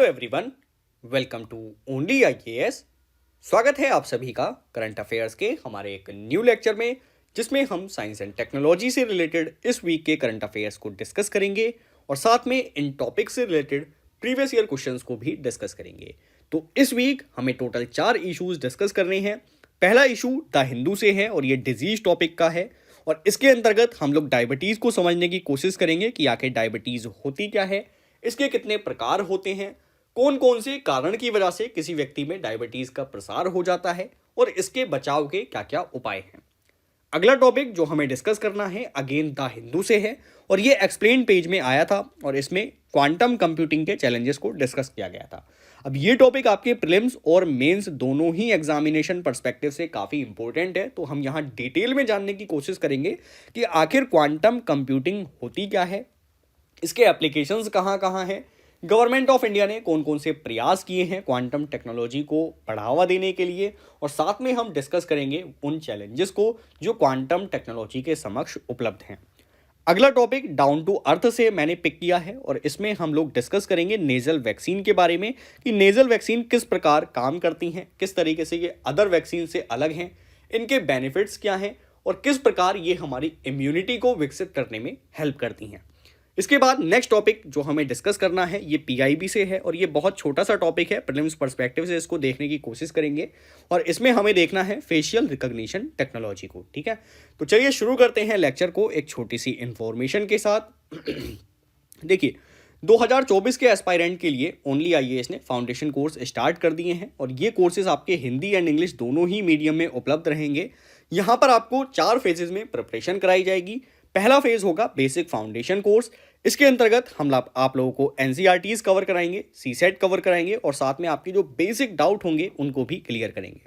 Hello everyone, welcome to only IAS. स्वागत है आप सभी का करंट अफेयर्स के हमारे एक न्यू लेक्चर में, जिसमें हम साइंस एंड टेक्नोलॉजी से रिलेटेड इस वीक के करंट अफेयर्स को डिस्कस करेंगे और साथ में इन टॉपिक से रिलेटेड प्रीवियस ईयर क्वेश्चंस को भी डिस्कस करेंगे। तो इस वीक हमें टोटल 4 इश्यूज डिस्कस करने हैं। पहला इशू द हिंदू से है और ये डिजीज टॉपिक का है, और इसके अंतर्गत हम लोग डायबिटीज को समझने की कोशिश करेंगे कि आखिर डायबिटीज होती क्या है, इसके कितने प्रकार होते हैं, कौन कौन से कारण की वजह से किसी व्यक्ति में डायबिटीज का प्रसार हो जाता है और इसके बचाव के क्या क्या उपाय हैं। अगला टॉपिक जो हमें डिस्कस करना है अगेन द हिंदू से है, और ये एक्सप्लेन पेज में आया था और इसमें क्वांटम कंप्यूटिंग के चैलेंजेस को डिस्कस किया गया था। अब ये टॉपिक आपके प्रीलिम्स और मेंस दोनों ही एग्जामिनेशन पर्सपेक्टिव से काफ़ी इंपॉर्टेंट है, तो हम यहाँ डिटेल में जानने की कोशिश करेंगे कि आखिर क्वांटम कंप्यूटिंग होती क्या है, इसके एप्लीकेशंस कहाँ कहाँ हैं, गवर्नमेंट ऑफ इंडिया ने कौन कौन से प्रयास किए हैं क्वांटम टेक्नोलॉजी को बढ़ावा देने के लिए, और साथ में हम डिस्कस करेंगे उन चैलेंजेस को जो क्वांटम टेक्नोलॉजी के समक्ष उपलब्ध हैं। अगला टॉपिक डाउन टू अर्थ से मैंने पिक किया है और इसमें हम लोग डिस्कस करेंगे नेजल वैक्सीन के बारे में कि नेजल वैक्सीन किस प्रकार काम करती हैं, किस तरीके से ये अदर वैक्सीन से अलग हैं, इनके बेनिफिट्स क्या हैं और किस प्रकार ये हमारी इम्यूनिटी को विकसित करने में हेल्प करती हैं। इसके बाद नेक्स्ट टॉपिक जो हमें डिस्कस करना है ये पीआईबी से है, और ये बहुत छोटा सा टॉपिक है, प्रीलिम्स पर्सपेक्टिव से इसको देखने की कोशिश करेंगे और इसमें हमें देखना है फेशियल रिकॉग्निशन टेक्नोलॉजी को। ठीक है, तो चलिए शुरू करते हैं लेक्चर को एक छोटी सी इंफॉर्मेशन के साथ। देखिए 2024 के एस्पायरेंट के लिए ओनली आईएएस ने फाउंडेशन कोर्स स्टार्ट कर दिए हैं, और ये कोर्सेज आपके हिंदी एंड इंग्लिश दोनों ही मीडियम में उपलब्ध रहेंगे। यहाँ पर आपको 4 फेजेस में प्रिपरेशन कराई जाएगी। पहला फेज होगा बेसिक फाउंडेशन कोर्स, इसके अंतर्गत हम आप लोगों को एनसीईआरटीज कवर कराएंगे, सीसेट कवर कराएंगे और साथ में आपके जो बेसिक डाउट होंगे उनको भी क्लियर करेंगे।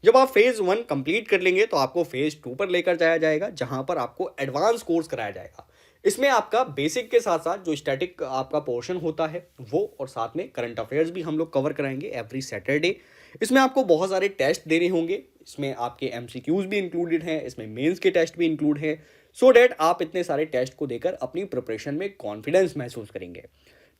जब आप फेज 1 कंप्लीट कर लेंगे तो आपको फेज 2 पर लेकर जाया जाएगा, जहां पर आपको एडवांस कोर्स कराया जाएगा। इसमें आपका बेसिक के साथ साथ जो स्टैटिक आपका पोर्शन होता है वो, और साथ में करंट अफेयर्स भी हम लोग कवर कराएंगे एवरी सैटरडे। इसमें आपको बहुत सारे टेस्ट देने होंगे, इसमें आपके एमसीक्यूज भी इंक्लूडेड हैं, इसमें मेंस के टेस्ट भी इंक्लूड हैं, सो डैट आप इतने सारे टेस्ट को देकर अपनी प्रिपरेशन में कॉन्फिडेंस महसूस करेंगे।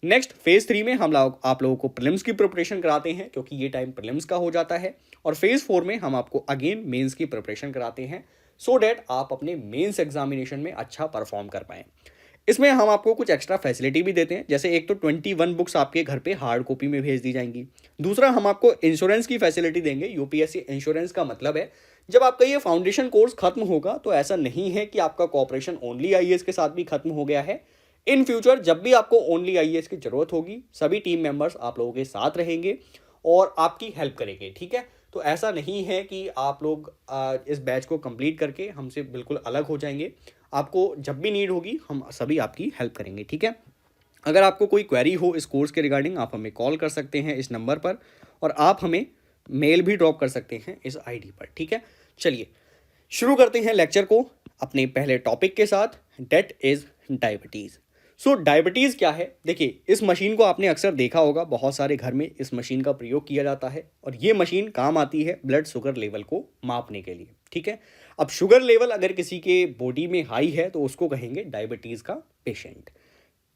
नेक्स्ट फेज 3 में हम लोग आप लोगों को प्रीलिम्स की प्रिपरेशन कराते हैं, क्योंकि ये टाइम प्रीलिम्स का हो जाता है, और फेज 4 में हम आपको अगेन मेंस की प्रिपरेशन कराते हैं, सो डैट आप अपने मेंस एग्जामिनेशन में अच्छा परफॉर्म कर पाएं। इसमें हम आपको कुछ एक्स्ट्रा फैसिलिटी भी देते हैं, जैसे एक तो 21 बुक्स आपके घर पे हार्ड कॉपी में भेज दी जाएंगी। दूसरा, हम आपको इंश्योरेंस की फैसिलिटी देंगे। यूपीएससी इंश्योरेंस का मतलब है जब आपका ये फाउंडेशन कोर्स खत्म होगा तो ऐसा नहीं है कि आपका कॉपरेशन ओनली आईएएस के साथ भी खत्म हो गया है। इन फ्यूचर जब भी आपको ओनली आईएएस की जरूरत होगी, सभी टीम मेंबर्स आप लोगों के साथ रहेंगे और आपकी हेल्प करेंगे। ठीक है, तो ऐसा नहीं है कि आप लोग इस बैच को कंप्लीट करके हमसे बिल्कुल अलग हो जाएंगे। आपको जब भी नीड होगी हम सभी आपकी हेल्प करेंगे। ठीक है, अगर आपको कोई क्वेरी हो इस कोर्स के रिगार्डिंग, आप हमें कॉल कर सकते हैं इस नंबर पर, और आप हमें मेल भी ड्रॉप कर सकते हैं इस आईडी पर। ठीक है, चलिए शुरू करते हैं लेक्चर को अपने पहले टॉपिक के साथ, that is diabetes. So diabetes क्या है? देखिए, इस मशीन को आपने अक्सर देखा होगा, बहुत सारे घर में इस मशीन का प्रयोग किया जाता है, और ये मशीन काम आती है ब्लड शुगर लेवल को मापने के लिए। ठीक है, अब शुगर लेवल अगर किसी के बॉडी में हाई है तो उसको कहेंगे डायबिटीज़ का पेशेंट।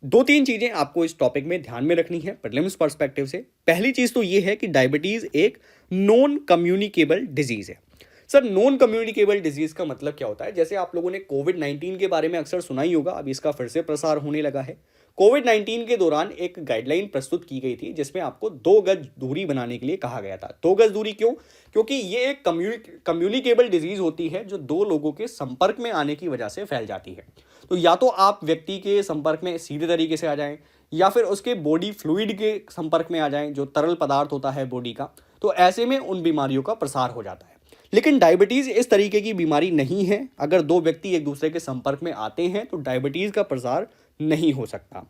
2-3 चीज़ें आपको इस टॉपिक में ध्यान में रखनी है प्रीलिम्स पर्सपेक्टिव से। पहली चीज़ तो ये है कि डायबिटीज़ एक नॉन कम्युनिकेबल डिजीज़ है। सर, नॉन कम्युनिकेबल डिजीज का मतलब क्या होता है? जैसे आप लोगों ने कोविड-19 के बारे में अक्सर सुना ही होगा, अब इसका फिर से प्रसार होने लगा है। कोविड-19 के दौरान एक गाइडलाइन प्रस्तुत की गई थी जिसमें आपको 2 गज दूरी बनाने के लिए कहा गया था। 2 गज दूरी क्यों? क्योंकि ये एक कम्युनिकेबल डिजीज होती है जो 2 लोगों के संपर्क में आने की वजह से फैल जाती है। तो या तो आप व्यक्ति के संपर्क में सीधे तरीके से आ जाएं, या फिर उसके बॉडी फ्लूइड के संपर्क में आ जाएं, जो तरल पदार्थ होता है बॉडी का, तो ऐसे में उन बीमारियों का प्रसार हो जाता है। लेकिन डायबिटीज़ इस तरीके की बीमारी नहीं है। अगर 2 व्यक्ति एक दूसरे के संपर्क में आते हैं तो डायबिटीज़ का प्रसार नहीं हो सकता।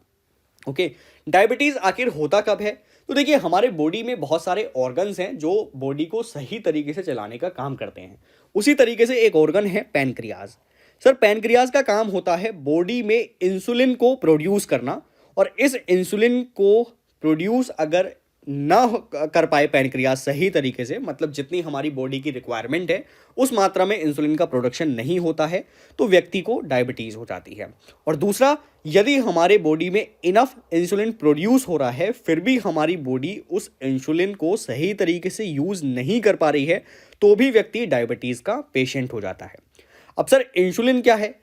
ओके, डायबिटीज़ आखिर होता कब है? तो देखिए, हमारे बॉडी में बहुत सारे ऑर्गन्स हैं जो बॉडी को सही तरीके से चलाने का काम करते हैं। उसी तरीके से एक ऑर्गन है पैनक्रियाज। सर, पैनक्रियाज का काम होता है बॉडी में इंसुलिन को प्रोड्यूस करना, और इस इंसुलिन को प्रोड्यूस अगर कर पाए पैनक्रियास सही तरीके से, मतलब जितनी हमारी बॉडी की रिक्वायरमेंट है उस मात्रा में इंसुलिन का प्रोडक्शन नहीं होता है, तो व्यक्ति को डायबिटीज़ हो जाती है। और दूसरा, यदि हमारे बॉडी में इनफ इंसुलिन प्रोड्यूस हो रहा है फिर भी हमारी बॉडी उस इंसुलिन को सही तरीके से यूज़ नहीं कर पा रही है, तो भी व्यक्ति डायबिटीज़ का पेशेंट हो जाता है। अब सर, इंसुलिन क्या है?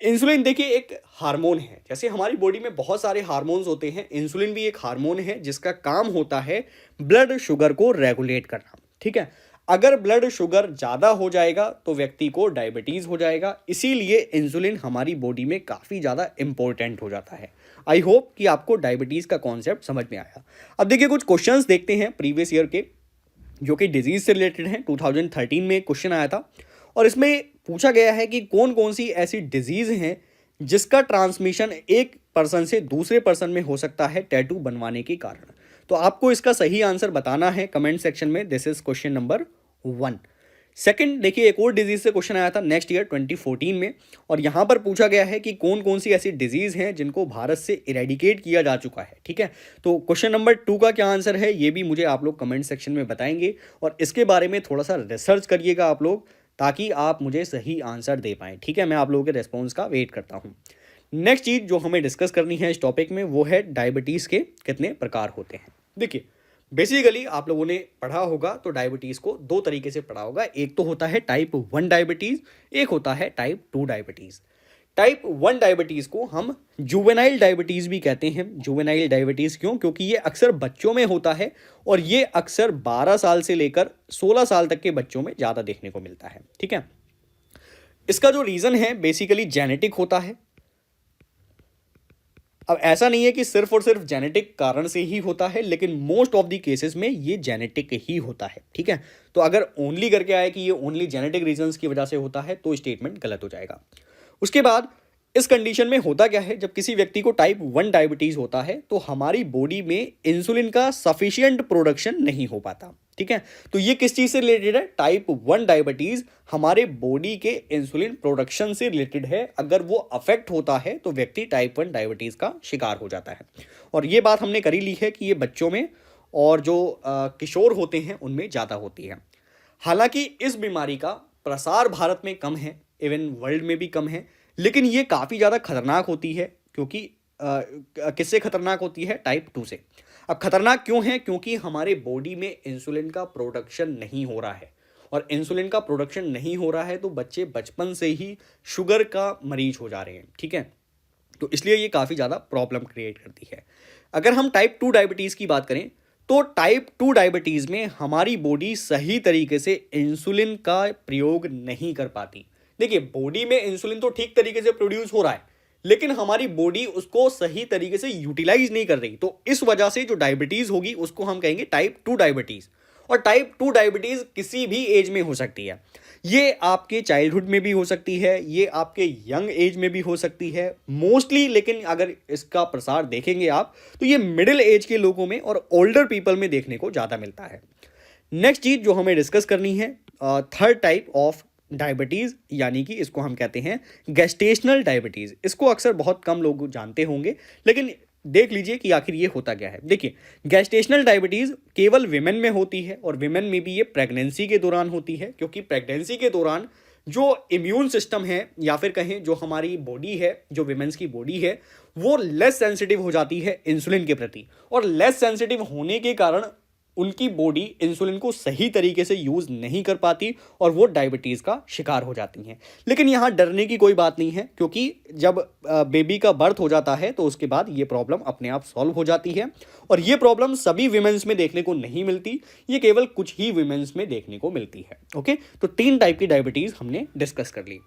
इंसुलिन देखिए एक हार्मोन है। जैसे हमारी बॉडी में बहुत सारे हार्मोन्स होते हैं, इंसुलिन भी एक हार्मोन है जिसका काम होता है ब्लड शुगर को रेगुलेट करना। ठीक है, अगर ब्लड शुगर ज़्यादा हो जाएगा तो व्यक्ति को डायबिटीज़ हो जाएगा, इसीलिए इंसुलिन हमारी बॉडी में काफ़ी ज़्यादा इंपॉर्टेंट हो जाता है। आई होप कि आपको डायबिटीज़ का कॉन्सेप्ट समझ में आया। अब देखिए कुछ क्वेश्चंस देखते हैं प्रीवियस ईयर के, जो कि डिजीज़ से रिलेटेड हैं। 2013 में क्वेश्चन आया था और इसमें पूछा गया है कि कौन कौन सी ऐसी डिजीज़ हैं जिसका ट्रांसमिशन एक पर्सन से दूसरे पर्सन में हो सकता है टैटू बनवाने के कारण। तो आपको इसका सही आंसर बताना है कमेंट सेक्शन में। This is question number 1। Second, देखिए एक और डिजीज़ से क्वेश्चन आया था नेक्स्ट ईयर 2014 में, और यहाँ पर पूछा गया है कि कौन कौन सी ऐसी डिजीज़ हैं जिनको भारत से इरेडिकेट किया जा चुका है। ठीक है, तो क्वेश्चन नंबर 2 का क्या आंसर है ये भी मुझे आप लोग कमेंट सेक्शन में बताएंगे, और इसके बारे में थोड़ा सा रिसर्च करिएगा आप लोग, ताकि आप मुझे सही आंसर दे पाएँ। ठीक है, मैं आप लोगों के रेस्पॉन्स का वेट करता हूँ। नेक्स्ट चीज़ जो हमें डिस्कस करनी है इस टॉपिक में वो है डायबिटीज़ के कितने प्रकार होते हैं। देखिए बेसिकली आप लोगों ने पढ़ा होगा तो डायबिटीज़ को दो तरीके से पढ़ा होगा। एक तो होता है टाइप 1 डायबिटीज़, एक होता है टाइप 2 डायबिटीज़। टाइप 1 डायबिटीज़ को हम जुवेनाइल डायबिटीज़ भी कहते हैं। जुवेनाइल डायबिटीज़ क्यों? क्योंकि ये अक्सर बच्चों में होता है, और ये अक्सर 12 साल से लेकर 16 साल तक के बच्चों में ज़्यादा देखने को मिलता है। ठीक है, इसका जो रीज़न है बेसिकली जेनेटिक होता है। अब ऐसा नहीं है कि सिर्फ और सिर्फ जेनेटिक कारण से ही होता है, लेकिन मोस्ट ऑफ द केसेस में ये जेनेटिक ही होता है। ठीक है, तो अगर ओनली करके आए कि ये ओनली जेनेटिक रीजंस की वजह से होता है तो स्टेटमेंट गलत हो जाएगा। उसके बाद इस कंडीशन में होता क्या है, जब किसी व्यक्ति को टाइप 1 डायबिटीज़ होता है तो हमारी बॉडी में इंसुलिन का सफिशिएंट प्रोडक्शन नहीं हो पाता। ठीक है, तो ये किस चीज़ से रिलेटेड है? टाइप 1 डायबिटीज़ हमारे बॉडी के इंसुलिन प्रोडक्शन से रिलेटेड है। अगर वो अफेक्ट होता है तो व्यक्ति टाइप 1 डायबिटीज़ का शिकार हो जाता है। और ये बात हमने करी ली है कि ये बच्चों में और जो किशोर होते हैं उनमें ज़्यादा होती है। हालांकि इस बीमारी का प्रसार भारत में कम है, इवन वर्ल्ड में भी कम है, लेकिन ये काफ़ी ज़्यादा खतरनाक होती है। क्योंकि किससे खतरनाक होती है? टाइप 2 से। अब खतरनाक क्यों है? क्योंकि हमारे बॉडी में इंसुलिन का प्रोडक्शन नहीं हो रहा है, और इंसुलिन का प्रोडक्शन नहीं हो रहा है तो बच्चे बचपन से ही शुगर का मरीज हो जा रहे हैं। ठीक है, तो इसलिए ये काफ़ी ज़्यादा प्रॉब्लम क्रिएट करती है। अगर हम टाइप 2 डायबिटीज़ की बात करें तो टाइप 2 डायबिटीज़ में हमारी बॉडी सही तरीके से इंसुलिन का प्रयोग नहीं कर पाती। देखिए, बॉडी में इंसुलिन तो ठीक तरीके से प्रोड्यूस हो रहा है, लेकिन हमारी बॉडी उसको सही तरीके से यूटिलाइज नहीं कर रही, तो इस वजह से जो डायबिटीज़ होगी उसको हम कहेंगे टाइप 2 डायबिटीज़। और टाइप 2 डायबिटीज़ किसी भी एज में हो सकती है। ये आपके चाइल्डहुड में भी हो सकती है, ये आपके यंग एज में भी हो सकती है मोस्टली, लेकिन अगर इसका प्रसार देखेंगे आप तो ये मिडिल एज के लोगों में और ओल्डर पीपल में देखने को ज़्यादा मिलता है। नेक्स्ट चीज़ जो हमें डिस्कस करनी है, थर्ड टाइप ऑफ डायबिटीज़, यानी कि इसको हम कहते हैं गेस्टेशनल डायबिटीज़। इसको अक्सर बहुत कम लोग जानते होंगे, लेकिन देख लीजिए कि आखिर ये होता क्या है। देखिए, गेस्टेशनल डायबिटीज़ केवल विमेन में होती है, और विमेन में भी ये प्रेगनेंसी के दौरान होती है, क्योंकि प्रेगनेंसी के दौरान जो इम्यून सिस्टम है, या फिर कहें जो हमारी बॉडी है, जो विमेंस की बॉडी है, वो लेस सेंसिटिव हो जाती है इंसुलिन के प्रति, और लेस सेंसिटिव होने के कारण उनकी बॉडी इंसुलिन को सही तरीके से यूज़ नहीं कर पाती और वो डायबिटीज़ का शिकार हो जाती हैं। लेकिन यहाँ डरने की कोई बात नहीं है, क्योंकि जब बेबी का बर्थ हो जाता है तो उसके बाद ये प्रॉब्लम अपने आप सॉल्व हो जाती है, और ये प्रॉब्लम सभी विमेंस में देखने को नहीं मिलती, ये केवल कुछ ही विमेंस में देखने को मिलती है। ओके, तो 3 टाइप की डायबिटीज़ हमने डिस्कस कर ली।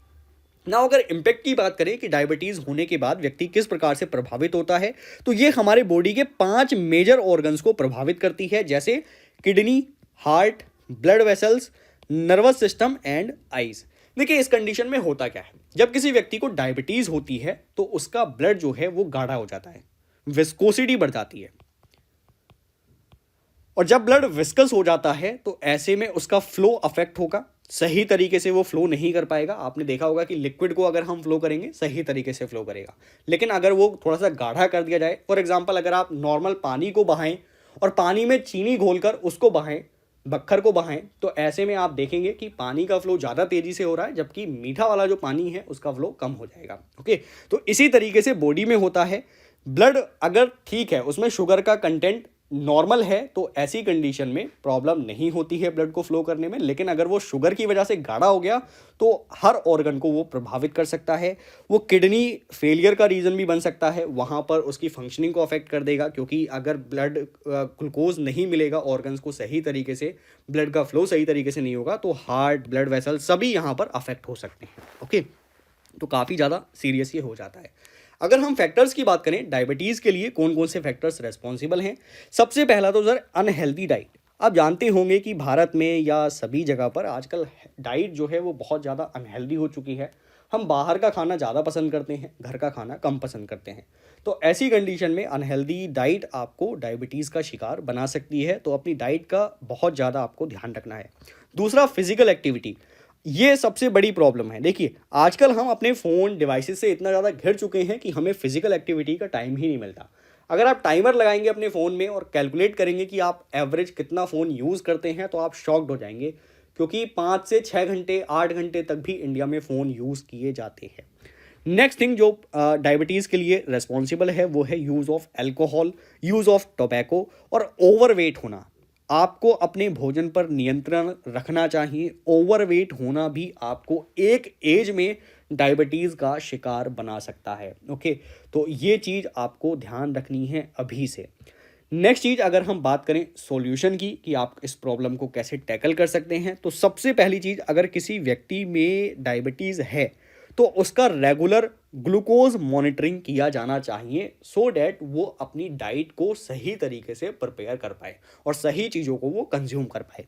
ना अगर इम्पैक्ट की बात करें कि डायबिटीज़ होने के बाद व्यक्ति किस प्रकार से प्रभावित होता है, तो ये हमारे बॉडी के 5 मेजर ऑर्गन्स को प्रभावित करती है, जैसे kidney, heart, blood vessels, nervous system and eyes. देखिए, इस कंडीशन में होता क्या है, जब किसी व्यक्ति को डायबिटीज़ होती है तो उसका ब्लड जो है वो गाढ़ा हो जाता है, विस्कोसिटी बढ़ जाती है, और जब ब्लड विस्कस हो जाता है तो ऐसे में उसका फ्लो अफेक्ट होगा, सही तरीके से वो फ्लो नहीं कर पाएगा। आपने देखा होगा कि लिक्विड को अगर हम फ्लो करेंगे सही तरीके से फ्लो करेगा, लेकिन अगर वो थोड़ा सा गाढ़ा कर दिया जाए, फॉर एग्जांपल अगर आप नॉर्मल पानी को बहाएं और पानी में चीनी घोलकर उसको बहाएं, बक्खर को बहाएं, तो ऐसे में आप देखेंगे कि पानी का फ्लो ज़्यादा तेज़ी से हो रहा है, जबकि मीठा वाला जो पानी है उसका फ्लो कम हो जाएगा। ओके, तो इसी तरीके से बॉडी में होता है। ब्लड अगर ठीक है, उसमें शुगर का कंटेंट नॉर्मल है, तो ऐसी कंडीशन में प्रॉब्लम नहीं होती है ब्लड को फ्लो करने में। लेकिन अगर वो शुगर की वजह से गाढ़ा हो गया तो हर ऑर्गन को वो प्रभावित कर सकता है। वो किडनी फेलियर का रीज़न भी बन सकता है, वहाँ पर उसकी फंक्शनिंग को अफेक्ट कर देगा, क्योंकि अगर ब्लड ग्लूकोज नहीं मिलेगा ऑर्गन्स को सही तरीके से, ब्लड का फ्लो सही तरीके से नहीं होगा, तो हार्ट, ब्लड वेसल सभी यहाँ पर अफेक्ट हो सकते हैं। ओके, तो काफ़ी ज़्यादा सीरियस ये हो जाता है। अगर हम फैक्टर्स की बात करें, डायबिटीज़ के लिए कौन कौन से फैक्टर्स रेस्पॉन्सिबल हैं। सबसे पहला तो सर अनहेल्दी डाइट। आप जानते होंगे कि भारत में या सभी जगह पर आजकल डाइट जो है वो बहुत ज़्यादा अनहेल्दी हो चुकी है। हम बाहर का खाना ज़्यादा पसंद करते हैं, घर का खाना कम पसंद करते हैं। तो ऐसी कंडीशन में अनहेल्दी डाइट आपको डायबिटीज़ का शिकार बना सकती है, तो अपनी डाइट का बहुत ज़्यादा आपको ध्यान रखना है। दूसरा, फिजिकल एक्टिविटी। ये सबसे बड़ी प्रॉब्लम है। देखिए, आजकल हम अपने फ़ोन डिवाइसेस से इतना ज़्यादा घिर चुके हैं कि हमें फिजिकल एक्टिविटी का टाइम ही नहीं मिलता। अगर आप टाइमर लगाएंगे अपने फ़ोन में और कैलकुलेट करेंगे कि आप एवरेज कितना फ़ोन यूज़ करते हैं, तो आप शॉक्ड हो जाएंगे, क्योंकि 5 से 6 घंटे, 8 घंटे तक भी इंडिया में फ़ोन यूज़ किए जाते हैं। नेक्स्ट थिंग जो डायबिटीज़ के लिए रेस्पॉन्सिबल है वो है use of alcohol, use of tobacco और ओवरवेट होना। आपको अपने भोजन पर नियंत्रण रखना चाहिए। ओवरवेट होना भी आपको एक एज में डायबिटीज़ का शिकार बना सकता है। ओके, तो ये चीज़ आपको ध्यान रखनी है अभी से। नेक्स्ट चीज़, अगर हम बात करें सॉल्यूशन की कि आप इस प्रॉब्लम को कैसे टैकल कर सकते हैं, तो सबसे पहली चीज़, अगर किसी व्यक्ति में डायबिटीज़ है तो उसका रेगुलर ग्लूकोज मॉनिटरिंग किया जाना चाहिए, सो डैट वो अपनी डाइट को सही तरीके से प्रिपेयर कर पाए और सही चीज़ों को वो कंज्यूम कर पाए।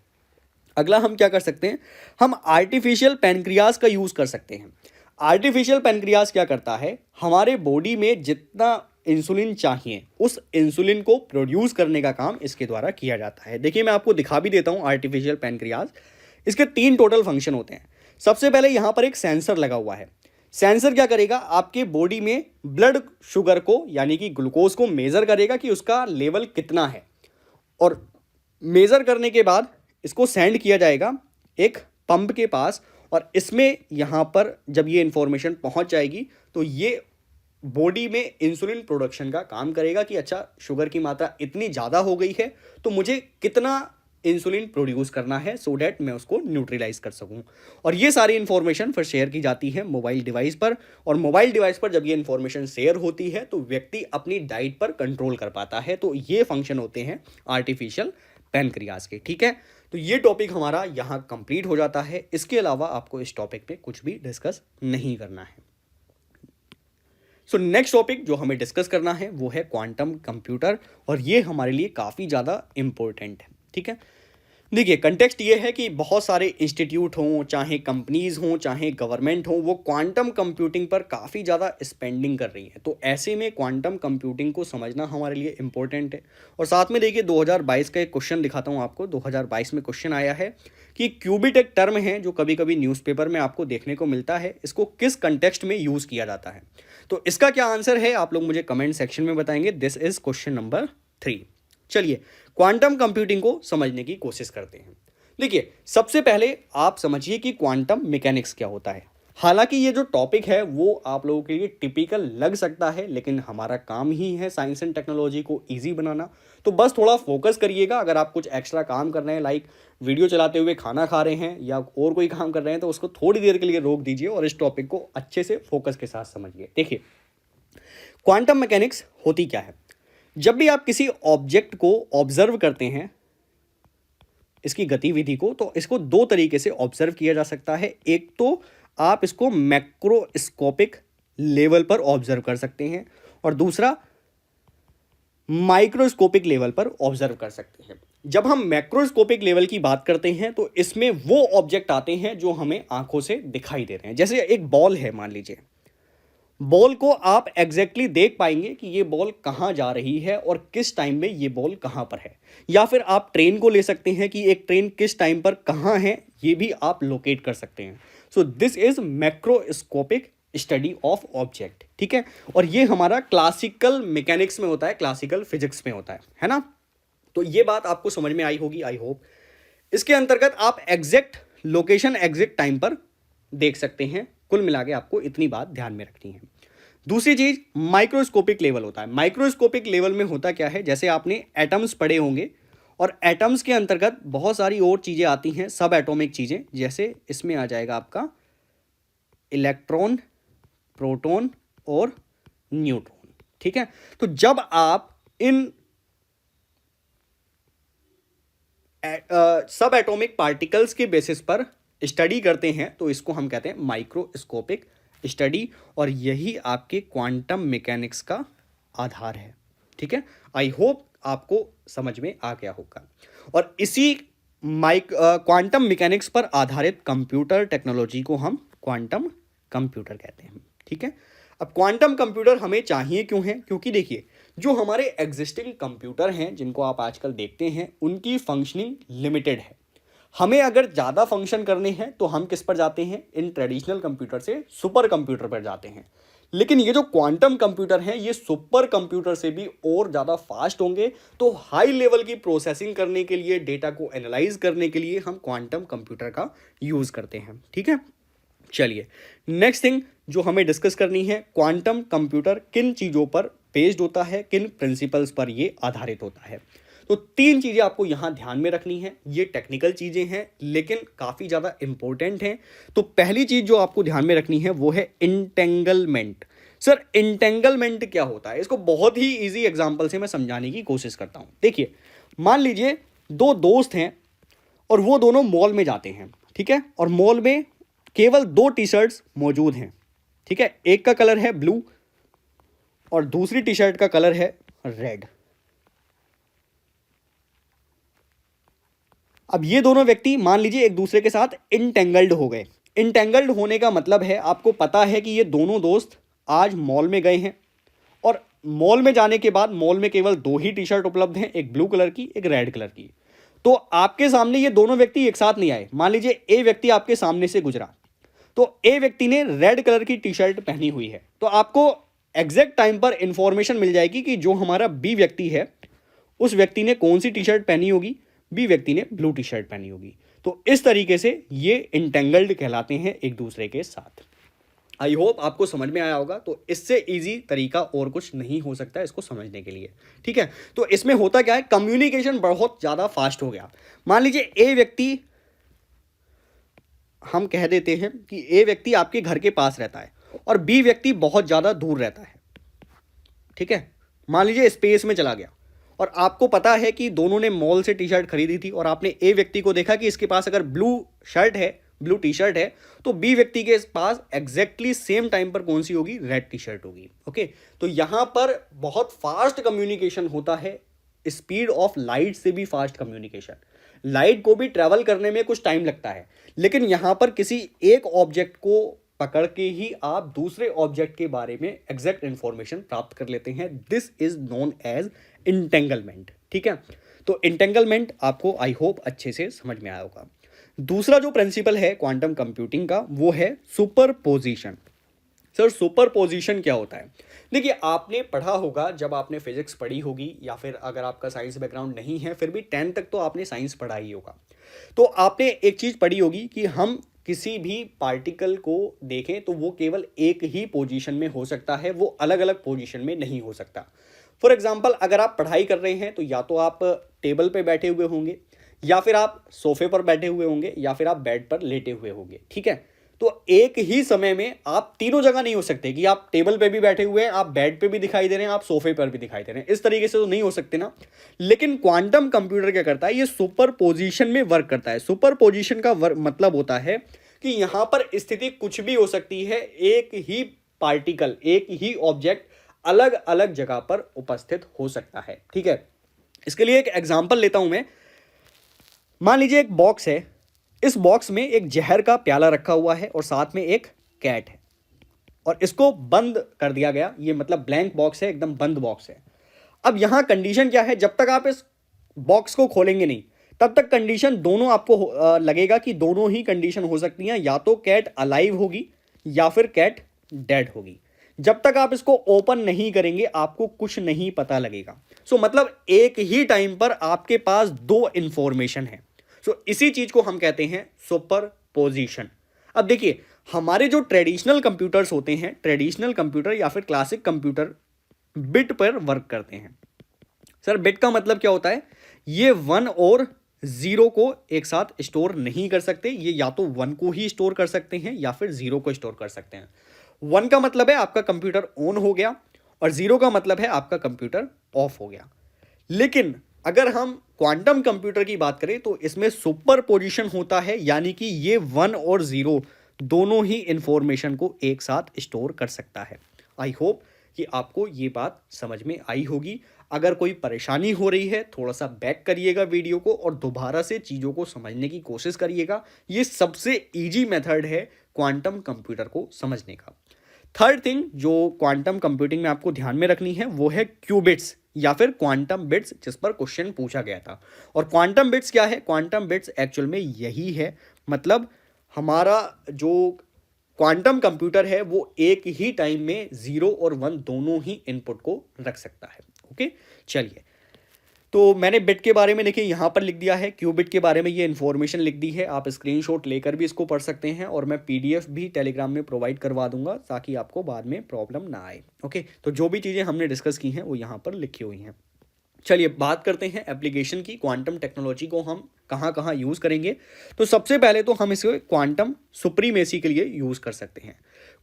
अगला हम क्या कर सकते हैं, हम आर्टिफिशियल पैनक्रियाज का यूज़ कर सकते हैं। आर्टिफिशियल पैनक्रियाज क्या करता है, हमारे बॉडी में जितना इंसुलिन चाहिए उस इंसुलिन को प्रोड्यूस करने का काम इसके द्वारा किया जाता है। देखिए, मैं आपको दिखा भी देता हूँ आर्टिफिशियल पैनक्रियाज। इसके 3 टोटल फंक्शन होते हैं। सबसे पहले यहाँ पर एक सेंसर लगा हुआ है। सेंसर क्या करेगा, आपके बॉडी में ब्लड शुगर को यानी कि ग्लूकोज को मेज़र करेगा कि उसका लेवल कितना है, और मेज़र करने के बाद इसको सेंड किया जाएगा एक पंप के पास, और इसमें यहाँ पर जब ये इंफॉर्मेशन पहुँच जाएगी तो ये बॉडी में इंसुलिन प्रोडक्शन का काम करेगा कि अच्छा, शुगर की मात्रा इतनी ज़्यादा हो गई है तो मुझे कितना इंसुलिन प्रोड्यूस करना है, सो डैट मैं उसको न्यूट्रलाइज कर सकूं। और ये सारी इन्फॉर्मेशन फिर शेयर की जाती है मोबाइल डिवाइस पर, और मोबाइल डिवाइस पर जब ये इन्फॉर्मेशन शेयर होती है तो व्यक्ति अपनी डाइट पर कंट्रोल कर पाता है। तो ये फंक्शन होते हैं आर्टिफिशियल पैनक्रियाज के। ठीक है, तो ये टॉपिक हमारा यहाँ कंप्लीट हो जाता है। इसके अलावा आपको इस टॉपिक पे कुछ भी डिस्कस नहीं करना है। सो नेक्स्ट टॉपिक जो हमें डिस्कस करना है वो है क्वांटम कंप्यूटर, और ये हमारे लिए काफ़ी ज़्यादा इम्पोर्टेंट है। ठीक है, देखिए, कंटेक्स्ट ये है कि बहुत सारे इंस्टीट्यूट हों, चाहे कंपनीज़ हों, चाहे गवर्नमेंट हों, वो क्वांटम कंप्यूटिंग पर काफ़ी ज़्यादा स्पेंडिंग कर रही हैं। तो ऐसे में क्वांटम कंप्यूटिंग को समझना हमारे लिए इम्पोर्टेंट है। और साथ में देखिए, 2022 का एक क्वेश्चन दिखाता हूँ आपको। 2022 में क्वेश्चन आया है कि क्यूबिट एक टर्म है जो कभी कभी न्यूज़पेपर में आपको देखने को मिलता है, इसको किस कंटेक्स्ट में यूज़ किया जाता है। तो इसका क्या आंसर है आप लोग मुझे कमेंट सेक्शन में बताएंगे। This is question number 3। चलिए, क्वांटम कंप्यूटिंग को समझने की कोशिश करते हैं। देखिए, सबसे पहले आप समझिए कि क्वांटम मैकेनिक्स क्या होता है। हालांकि ये जो टॉपिक है वो आप लोगों के लिए टिपिकल लग सकता है, लेकिन हमारा काम ही है साइंस एंड टेक्नोलॉजी को इजी बनाना। तो बस थोड़ा फोकस करिएगा। अगर आप कुछ एक्स्ट्रा काम कर रहे हैं, लाइक वीडियो चलाते हुए खाना खा रहे हैं या और कोई काम कर रहे हैं, तो उसको थोड़ी देर के लिए रोक दीजिए और इस टॉपिक को अच्छे से फोकस के साथ समझिए। देखिए, क्वांटम मैकेनिक्स होती क्या है। जब भी आप किसी ऑब्जेक्ट को ऑब्जर्व करते हैं, इसकी गतिविधि को, तो इसको 2 तरीके से ऑब्जर्व किया जा सकता है। एक तो आप इसको मैक्रोस्कोपिक लेवल पर ऑब्जर्व कर सकते हैं, और दूसरा माइक्रोस्कोपिक लेवल पर ऑब्जर्व कर सकते हैं। जब हम मैक्रोस्कोपिक लेवल की बात करते हैं तो इसमें वो ऑब्जेक्ट आते हैं जो हमें आंखों से दिखाई दे रहे हैं। जैसे एक बॉल है, मान लीजिए, बॉल को आप एग्जैक्टली देख पाएंगे कि ये बॉल कहाँ जा रही है और किस टाइम में ये बॉल कहाँ पर है। या फिर आप ट्रेन को ले सकते हैं कि एक ट्रेन किस टाइम पर कहाँ है, ये भी आप लोकेट कर सकते हैं। So this is macroscopic study of object. ठीक है, और ये हमारा क्लासिकल मैकेनिक्स में होता है, क्लासिकल फिजिक्स में होता है ना। तो ये बात आपको समझ में आई होगी, आई होप। इसके अंतर्गत आप एग्जैक्ट लोकेशन एग्जैक्ट टाइम पर देख सकते हैं। कुल मिला के आपको इतनी बात ध्यान में रखनी है। दूसरी चीज माइक्रोस्कोपिक लेवल होता है। माइक्रोस्कोपिक लेवल में होता क्या है, जैसे आपने एटम्स पढ़े होंगे और एटम्स के अंतर्गत बहुत सारी और चीजें आती हैं, सब एटॉमिक चीजें। जैसे इसमें आ जाएगा आपका इलेक्ट्रॉन, प्रोटॉन और न्यूट्रॉन। ठीक है, तो जब आप इन सब एटॉमिक पार्टिकल्स के बेसिस पर स्टडी करते हैं तो इसको हम कहते हैं माइक्रोस्कोपिक स्टडी, और यही आपके क्वांटम मैकेनिक्स का आधार है। ठीक है, आई होप आपको समझ में आ गया होगा। और इसी क्वांटम मैकेनिक्स पर आधारित कंप्यूटर टेक्नोलॉजी को हम क्वांटम कंप्यूटर कहते हैं। ठीक है, अब क्वांटम कंप्यूटर हमें चाहिए क्यों है, क्योंकि देखिए जो हमारे एग्जिस्टिंग कंप्यूटर हैं जिनको आप आजकल देखते हैं उनकी फंक्शनिंग लिमिटेड है। हमें अगर ज़्यादा फंक्शन करने हैं तो हम किस पर जाते हैं, इन ट्रेडिशनल कंप्यूटर से सुपर कंप्यूटर पर जाते हैं। लेकिन ये जो क्वांटम कंप्यूटर हैं ये सुपर कंप्यूटर से भी और ज़्यादा फास्ट होंगे। तो हाई लेवल की प्रोसेसिंग करने के लिए, डेटा को एनालाइज करने के लिए हम क्वांटम कंप्यूटर का यूज़ करते हैं। ठीक है, चलिए नेक्स्ट थिंग जो हमें डिस्कस करनी है, क्वांटम कंप्यूटर किन चीज़ों पर बेस्ड होता है, किन प्रिंसिपल्स पर ये आधारित होता है। तो 3 चीज़ें आपको यहाँ ध्यान में रखनी है। ये टेक्निकल चीज़ें हैं लेकिन काफ़ी ज़्यादा इंपॉर्टेंट हैं। तो पहली चीज़ जो आपको ध्यान में रखनी है वो है इंटेंगलमेंट। सर इंटेंगलमेंट क्या होता है, इसको बहुत ही ईजी एग्जाम्पल से मैं समझाने की कोशिश करता हूँ। देखिए मान लीजिए 2 दोस्त हैं और वो दोनों मॉल में जाते हैं। ठीक है, और मॉल में केवल 2 टी शर्ट्स मौजूद हैं। ठीक है, एक का कलर है ब्लू और दूसरी टी शर्ट का कलर है रेड। अब ये दोनों व्यक्ति मान लीजिए एक दूसरे के साथ इंटेंगल्ड हो गए। इंटेंगल्ड होने का मतलब है, आपको पता है कि ये दोनों दोस्त आज मॉल में गए हैं और मॉल में जाने के बाद मॉल में केवल 2 ही टी शर्ट उपलब्ध हैं, एक ब्लू कलर की, एक रेड कलर की। तो आपके सामने ये दोनों व्यक्ति एक साथ नहीं आए। मान लीजिए ए व्यक्ति आपके सामने से गुजरा तो ए व्यक्ति ने रेड कलर की टी शर्ट पहनी हुई है, तो आपको एग्जैक्ट टाइम पर इंफॉर्मेशन मिल जाएगी कि जो हमारा बी व्यक्ति है उस व्यक्ति ने कौन सी टी शर्ट पहनी होगी, बी व्यक्ति ने ब्लू टी शर्ट पहनी होगी। तो इस तरीके से ये इंटेंगल्ड कहलाते हैं एक दूसरे के साथ। आई होप आपको समझ में आया होगा। तो इससे इजी तरीका और कुछ नहीं हो सकता इसको समझने के लिए। ठीक है, तो इसमें होता क्या है, कम्युनिकेशन बहुत ज़्यादा फास्ट हो गया। मान लीजिए ए व्यक्ति, हम कह देते हैं कि ए व्यक्ति आपके घर के पास रहता है और बी व्यक्ति बहुत ज़्यादा दूर रहता है। ठीक है, मान लीजिए स्पेस में चला गया और आपको पता है कि दोनों ने मॉल से टी शर्ट खरीदी थी और आपने ए व्यक्ति को देखा कि इसके पास अगर ब्लू शर्ट है, ब्लू टी शर्ट है, तो बी व्यक्ति के पास एग्जैक्टली सेम टाइम पर कौन सी होगी, रेड टी शर्ट होगी। ओके, तो यहां पर बहुत फास्ट कम्युनिकेशन होता है, स्पीड ऑफ लाइट से भी फास्ट कम्युनिकेशन। लाइट को भी ट्रैवल करने में कुछ टाइम लगता है, लेकिन यहां पर किसी एक ऑब्जेक्ट को पकड़ के ही आप दूसरे ऑब्जेक्ट के बारे में एग्जैक्ट इंफॉर्मेशन प्राप्त कर लेते हैं। This is known as entanglement. ठीक है, तो इंटेंगलमेंट आपको आई होप अच्छे से समझ में आया होगा। दूसरा जो प्रिंसिपल है क्वांटम कंप्यूटिंग का वो है सुपरपोजिशन। सर सुपरपोजिशन क्या होता है? देखिए आपने पढ़ा होगा, जब आपने फिजिक्स पढ़ी होगी या फिर अगर आपका साइंस बैकग्राउंड नहीं है फिर भी 10 तक तो आपने साइंस पढ़ा ही होगा। तो आपने एक चीज़ पढ़ी होगी कि हम किसी भी पार्टिकल को देखें तो वो केवल एक ही पोजीशन में हो सकता है, वो अलग अलग पोजीशन में नहीं हो सकता। फॉर एग्जांपल अगर आप पढ़ाई कर रहे हैं तो या तो आप टेबल पे बैठे हुए होंगे, या फिर आप सोफे पर बैठे हुए होंगे, या फिर आप बेड पर लेटे हुए होंगे। ठीक है, तो एक ही समय में आप तीनों जगह नहीं हो सकते कि आप टेबल पे भी बैठे हुए हैं, आप बेड पे भी दिखाई दे रहे हैं, आप सोफे पर भी दिखाई दे रहे हैं। इस तरीके से तो नहीं हो सकते ना। लेकिन क्वांटम कंप्यूटर क्या करता है, ये सुपर पोजिशन में वर्क करता है। सुपर पोजिशन का मतलब होता है कि यहां पर स्थिति कुछ भी हो सकती है, एक ही पार्टिकल, एक ही ऑब्जेक्ट अलग अलग जगह पर उपस्थित हो सकता है। ठीक है, इसके लिए एक एग्जाम्पल लेता हूं मैं। मान लीजिए एक बॉक्स है, इस बॉक्स में एक जहर का प्याला रखा हुआ है और साथ में एक कैट है और इसको बंद कर दिया गया। ये मतलब ब्लैंक बॉक्स है, एकदम बंद बॉक्स है। अब यहां कंडीशन क्या है, जब तक आप इस बॉक्स को खोलेंगे नहीं तब तक कंडीशन दोनों आपको लगेगा कि दोनों ही कंडीशन हो सकती हैं, या तो कैट अलाइव होगी या फिर कैट डेड होगी। जब तक आप इसको ओपन नहीं करेंगे आपको कुछ नहीं पता लगेगा। सो मतलब एक ही टाइम पर आपके पास दो इंफॉर्मेशन है। सो इसी चीज को हम कहते हैं सुपर पोजिशन। अब देखिए, हमारे जो ट्रेडिशनल कंप्यूटर्स होते हैं, ट्रेडिशनल कंप्यूटर या फिर क्लासिक कंप्यूटर बिट पर वर्क करते हैं। सर बिट का मतलब क्या होता है? ये वन और जीरो को एक साथ स्टोर नहीं कर सकते, ये या तो वन को ही स्टोर कर सकते हैं या फिर जीरो को स्टोर कर सकते हैं। वन का मतलब है आपका कंप्यूटर ऑन हो गया और जीरो का मतलब है आपका कंप्यूटर ऑफ हो गया। लेकिन अगर हम क्वांटम कंप्यूटर की बात करें तो इसमें सुपर पोजिशन होता है, यानी कि ये वन और जीरो दोनों ही इंफॉर्मेशन को एक साथ स्टोर कर सकता है। आई होप कि आपको ये बात समझ में आई होगी। अगर कोई परेशानी हो रही है थोड़ा सा बैक करिएगा वीडियो को और दोबारा से चीज़ों को समझने की कोशिश करिएगा। ये सबसे इजी मेथड है क्वांटम कंप्यूटर को समझने का। थर्ड थिंग जो क्वांटम कंप्यूटिंग में आपको ध्यान में रखनी है वो है क्यूबिट्स या फिर क्वांटम बिट्स, जिस पर क्वेश्चन पूछा गया था। और क्वांटम बिट्स क्या है? क्वांटम बिट्स एक्चुअल में यही है, मतलब हमारा जो क्वांटम कंप्यूटर है वो एक ही टाइम में जीरो और वन दोनों ही इनपुट को रख सकता है। ओके, चलिए, तो मैंने बिट के बारे में देखिए यहाँ पर लिख दिया है, क्यूबिट के बारे में ये इन्फॉर्मेशन लिख दी है। आप स्क्रीनशॉट लेकर भी इसको पढ़ सकते हैं और मैं पीडीएफ भी टेलीग्राम में प्रोवाइड करवा दूंगा ताकि आपको बाद में प्रॉब्लम ना आए। ओके, तो जो भी चीज़ें हमने डिस्कस की हैं वो यहाँ पर लिखी हुई हैं। चलिए बात करते हैं एप्लीकेशन की। क्वांटम टेक्नोलॉजी को हम कहाँ कहाँ यूज़ करेंगे? तो सबसे पहले तो हम इसे क्वांटम सुप्रीमेसी के लिए यूज़ कर सकते हैं।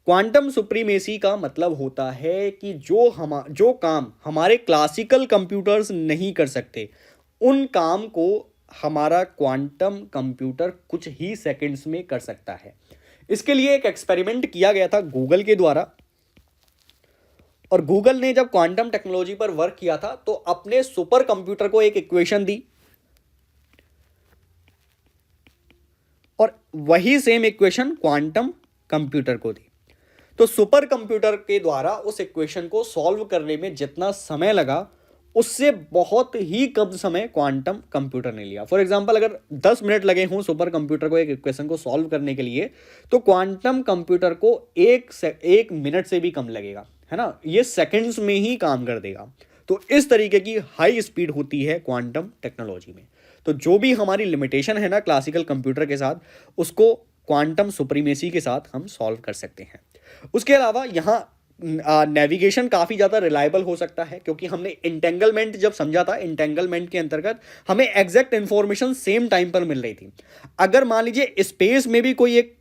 क्वांटम सुप्रीमेसी का मतलब होता है कि जो काम हमारे क्लासिकल कंप्यूटर्स नहीं कर सकते उन काम को हमारा क्वांटम कंप्यूटर कुछ ही सेकंड्स में कर सकता है। इसके लिए एक एक्सपेरिमेंट किया गया था गूगल के द्वारा, और गूगल ने जब क्वांटम टेक्नोलॉजी पर वर्क किया था तो अपने सुपर कंप्यूटर को एक इक्वेशन दी और वही सेम इक्वेशन क्वांटम कंप्यूटर को दी। तो सुपर कंप्यूटर के द्वारा उस इक्वेशन को सॉल्व करने में जितना समय लगा उससे बहुत ही कम समय क्वांटम कंप्यूटर ने लिया। फॉर एग्जांपल, अगर 10 मिनट लगे हों सुपर कंप्यूटर को एक इक्वेशन को सॉल्व करने के लिए, तो क्वांटम कंप्यूटर को एक मिनट से भी कम लगेगा, है ना। ये सेकंड्स में ही काम कर देगा। तो इस तरीके की हाई स्पीड होती है क्वांटम टेक्नोलॉजी में। तो जो भी हमारी लिमिटेशन है ना क्लासिकल कंप्यूटर के साथ, उसको क्वांटम सुप्रीमेसी के साथ हम सॉल्व कर सकते हैं। उसके अलावा यहाँ नेविगेशन काफ़ी ज़्यादा रिलायबल हो सकता है, क्योंकि हमने इंटेंगलमेंट जब समझा था, इंटेंगलमेंट के अंतर्गत हमें एग्जैक्ट इन्फॉर्मेशन सेम टाइम पर मिल रही थी। अगर मान लीजिए स्पेस में भी कोई एक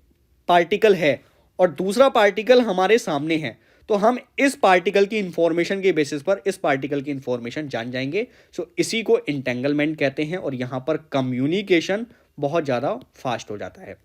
पार्टिकल है और दूसरा पार्टिकल हमारे सामने है, तो हम इस पार्टिकल की इंफॉर्मेशन के बेसिस पर इस पार्टिकल की इंफॉर्मेशन जान जाएंगे। सो इसी को इंटेंगलमेंट कहते हैं और यहाँ पर कम्युनिकेशन बहुत ज़्यादा फास्ट हो जाता है।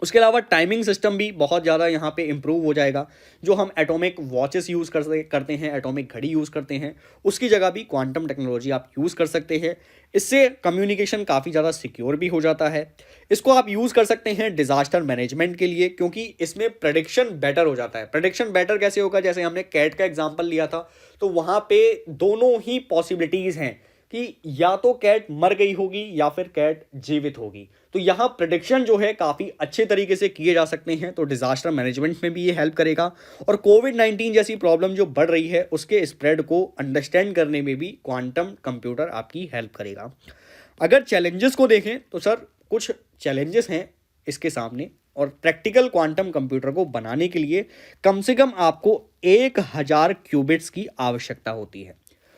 उसके अलावा टाइमिंग सिस्टम भी बहुत ज़्यादा यहाँ पे इम्प्रूव हो जाएगा। जो हम एटॉमिक वॉचेस यूज़ करते हैं, एटॉमिक घड़ी यूज़ करते हैं, उसकी जगह भी क्वांटम टेक्नोलॉजी आप यूज़ कर सकते हैं। इससे कम्युनिकेशन काफ़ी ज़्यादा सिक्योर भी हो जाता है। इसको आप यूज़ कर सकते हैं डिज़ास्टर मैनेजमेंट के लिए, क्योंकि इसमें प्रेडिक्शन बेटर हो जाता है। प्रेडिक्शन बेटर कैसे होगा? जैसे हमने कैट का एग्जाम्पल लिया था, तो वहाँ पे दोनों ही पॉसिबिलिटीज़ हैं कि या तो कैट मर गई होगी या फिर कैट जीवित होगी। तो यहाँ प्रेडिक्शन जो है काफ़ी अच्छे तरीके से किए जा सकते हैं। तो डिज़ास्टर मैनेजमेंट में भी ये हेल्प करेगा और कोविड-19 जैसी प्रॉब्लम जो बढ़ रही है उसके स्प्रेड को अंडरस्टैंड करने में भी क्वांटम कंप्यूटर आपकी हेल्प करेगा। अगर चैलेंजेस को देखें तो सर कुछ चैलेंजेस हैं इसके सामने, और प्रैक्टिकल क्वांटम कंप्यूटर को बनाने के लिए कम से कम आपको 1000 क्यूबिट्स की आवश्यकता होती है।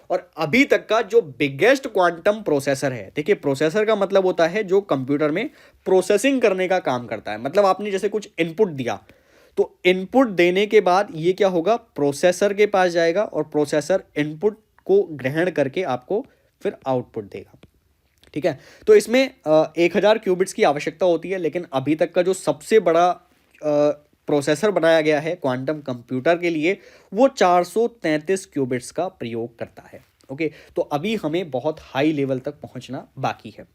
और अभी तक का जो बिगेस्ट क्वांटम प्रोसेसर है, देखिए प्रोसेसर का मतलब होता है जो कंप्यूटर में प्रोसेसिंग करने का काम करता है। मतलब आपने जैसे कुछ इनपुट दिया, तो इनपुट देने के बाद ये क्या होगा, प्रोसेसर के पास जाएगा और प्रोसेसर इनपुट को ग्रहण करके आपको फिर आउटपुट देगा। ठीक है, तो इसमें 1000 क्यूबिट्स की आवश्यकता होती है। लेकिन अभी तक का जो सबसे बड़ा प्रोसेसर बनाया गया है क्वांटम कंप्यूटर के लिए, वो 433 क्यूबिट्स का प्रयोग करता है। ओके, तो अभी हमें बहुत हाई लेवल तक पहुंचना बाकी है।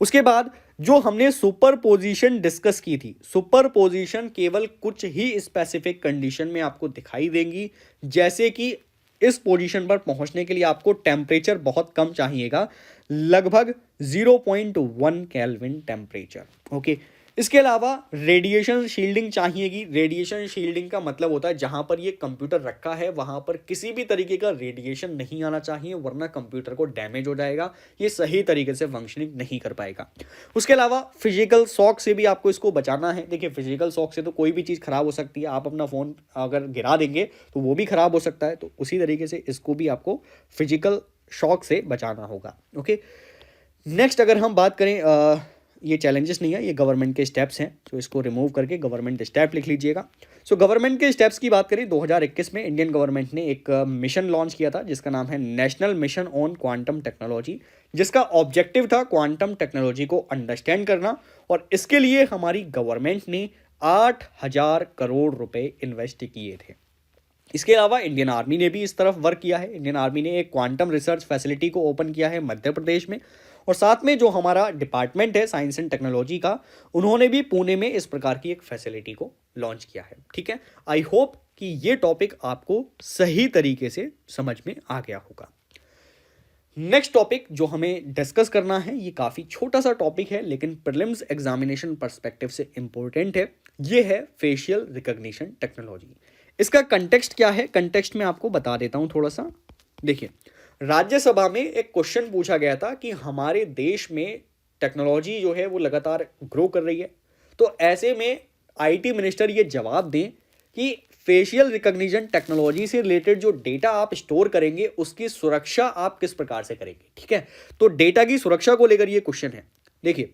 उसके बाद जो हमने सुपर पोजिशन डिस्कस की थी, सुपर पोजिशन केवल कुछ ही स्पेसिफिक कंडीशन में आपको दिखाई देंगी। जैसे कि इस पोजीशन पर पहुंचने के लिए आपको टेम्परेचर बहुत कम चाहिएगा, लगभग 0.1 केल्विन टेम्परेचर। ओके, इसके अलावा रेडिएशन शील्डिंग चाहिएगी। रेडिएशन शील्डिंग का मतलब होता है जहां पर ये कंप्यूटर रखा है वहां पर किसी भी तरीके का रेडिएशन नहीं आना चाहिए, वरना कंप्यूटर को डैमेज हो जाएगा, ये सही तरीके से फंक्शनिंग नहीं कर पाएगा। उसके अलावा फिजिकल शॉक से भी आपको इसको बचाना है। देखिए, फिजिकल शॉक से तो कोई भी चीज़ खराब हो सकती है, आप अपना फ़ोन अगर गिरा देंगे तो वो भी खराब हो सकता है, तो उसी तरीके से इसको भी आपको फिजिकल शॉक से बचाना होगा। ओके, नेक्स्ट अगर हम बात करें, ये चैलेंजेस नहीं है, ये गवर्नमेंट के स्टेप्स हैं, तो इसको रिमूव करके गवर्नमेंट स्टेप लिख लीजिएगा। सो गवर्नमेंट के स्टेप्स की बात करें, 2021 में इंडियन गवर्नमेंट ने एक मिशन लॉन्च किया था जिसका नाम है national mission on quantum technology, जिसका ऑब्जेक्टिव था क्वांटम टेक्नोलॉजी को अंडरस्टैंड करना, और इसके लिए हमारी गवर्नमेंट ने 8,000 करोड़ रुपए इन्वेस्ट किए थे। इसके अलावा इंडियन आर्मी ने भी इस तरफ वर्क किया है। इंडियन आर्मी ने एक क्वांटम रिसर्च फैसिलिटी को ओपन किया है मध्य प्रदेश में, और साथ में जो हमारा डिपार्टमेंट है साइंस एंड टेक्नोलॉजी का, उन्होंने भी पुणे में इस प्रकार की एक फैसिलिटी को लॉन्च किया है। ठीक है, आई होप कि ये टॉपिक आपको सही तरीके से समझ में आ गया होगा। नेक्स्ट टॉपिक जो हमें डिस्कस करना है, ये काफ़ी छोटा सा टॉपिक है लेकिन प्रीलिम्स एग्जामिनेशन पर्सपेक्टिव से इंपॉर्टेंट है। ये है फेशियल रिकॉग्निशन टेक्नोलॉजी। इसका कंटेक्स्ट क्या है, कंटेक्स्ट में आपको बता देता हूं थोड़ा सा। देखिए, राज्यसभा में एक क्वेश्चन पूछा गया था कि हमारे देश में टेक्नोलॉजी जो है वो लगातार ग्रो कर रही है, तो ऐसे में आईटी मिनिस्टर ये जवाब दें कि फेशियल रिकॉग्निशन टेक्नोलॉजी से रिलेटेड जो डेटा आप स्टोर करेंगे उसकी सुरक्षा आप किस प्रकार से करेंगे। ठीक है, तो डेटा की सुरक्षा को लेकर ये क्वेश्चन है। देखिए,